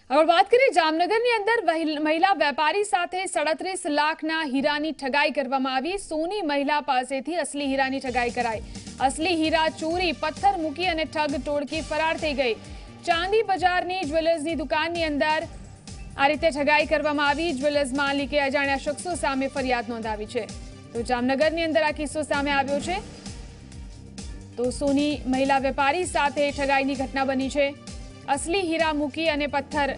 આગળ વાત કરીએ જામનગરની અંદર મહિલા વેપારી સાથે 37 લાખના હીરાની ઠગાઈ કરવામાં આવી। સોની મહિલા પાસેથી અસલી હીરાની ઠગાઈ કરાઈ। અસલી હીરા ચોરી પથ્થર મૂકી અને ઠગ ટોળકી ફરાર થઈ ગઈ। ચાંદી બજારની જ્વેલર્સની દુકાનની અંદર આ રીતે ઠગાઈ કરવામાં આવી। જ્વેલર્સ માલિકે અજાણ્યા શખ્સો સામે ફરિયાદ નોંધાવી છે। તો જામનગરની અંદર આ કિસ્સો સામે આવ્યો છે। તો સોની મહિલા વેપારી સાથે ઠગાઈની ઘટના બની છે। असली हीरा मूकी અને પથ્થર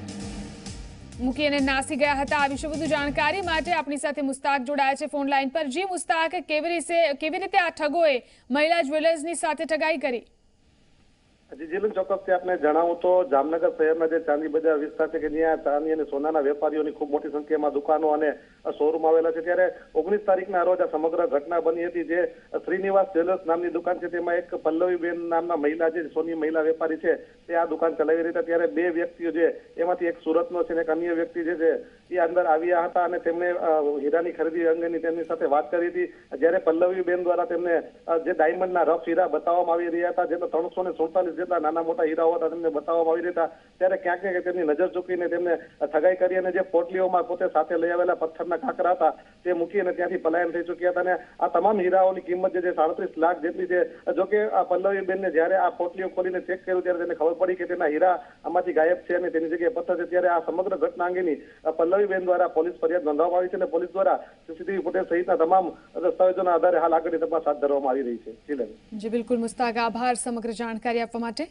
મૂકી અને નાસી ગયા હતા। આ વિશે વધુ જાણકારી માટે આપણી સાથે મુસ્તાક જોડાયા છે ફોન લાઈન પર। જી મુસ્તાક, કેવી રીતે આ ઠગોએ મહિલા જ્વેલર્સની સાથે ઠગાઈ કરી? જીલન ચોક્કસથી આપને જણાવું તો જામનગર શહેરના જે ચાંદી બજાર વિસ્તાર છે કે જ્યાં ચાંદી અને સોનાના વેપારીઓની ખૂબ મોટી સંખ્યામાં દુકાનો અને શોરૂમ આવેલા છે, ત્યારે 19 તારીખના રોજ આ સમગ્ર ઘટના બની હતી। જે શ્રીનિવાસ જ્વેલર્સ નામની દુકાન છે તેમાં એક પલ્લવીબેન નામના મહિલા જે સોની મહિલા વેપારી છે તે આ દુકાન ચલાવી રહી હતા। ત્યારે બે વ્યક્તિઓ છે એમાંથી એક સુરતનો છે અને એક અન્ય વ્યક્તિ જે છે એ અંદર આવ્યા હતા અને તેમણે હીરાની ખરીદી અંગેની તેમની સાથે વાત કરી હતી। જ્યારે પલ્લવીબેન દ્વારા તેમને જે ડાયમંડના રફ હીરા બતાવવામાં આવી રહ્યા હતા, જેમાં 347 જેટલા નાના મોટા હીરાઓ હતા તેમને બતાવવામાં આવી રહ્યા હતા। ત્યારે ક્યાંક ને તેમની નજર ચૂકીને તેમને ઠગાઈ કરી અને જે પોટલીઓમાં પોતે સાથે લઈ આવેલા પથ્થરના કાંકરા હતા તે મૂકી અને ત્યાંથી પલાયન થઈ ચૂક્યા હતા। અને આ તમામ હીરાઓની કિંમત જે 37 લાખ જેટલી છે। જોકે આ પલ્લવીબેનને જ્યારે આ પોટલીઓ ખોલીને ચેક કર્યું ત્યારે તેને ખબર પડી કે તેના હીરા આમાંથી ગાયબ છે અને તેની જગ્યાએ પથ્થર છે। ત્યારે આ સમગ્ર ઘટના અંગેની પલ્લવીબેન દ્વારા પોલીસ ફરિયાદ નોંધવામાં આવી છે અને પોલીસ દ્વારા સીસીટીવી ફૂટેજ સહિતના તમામ દસ્તાવેજોના આધારે હાલ આગળની તપાસ હાથ ધરવામાં આવી રહી છે। જી બિલકુલ મુસ્તાક, આભાર સમગ્ર જાણકારી આપવા માટે।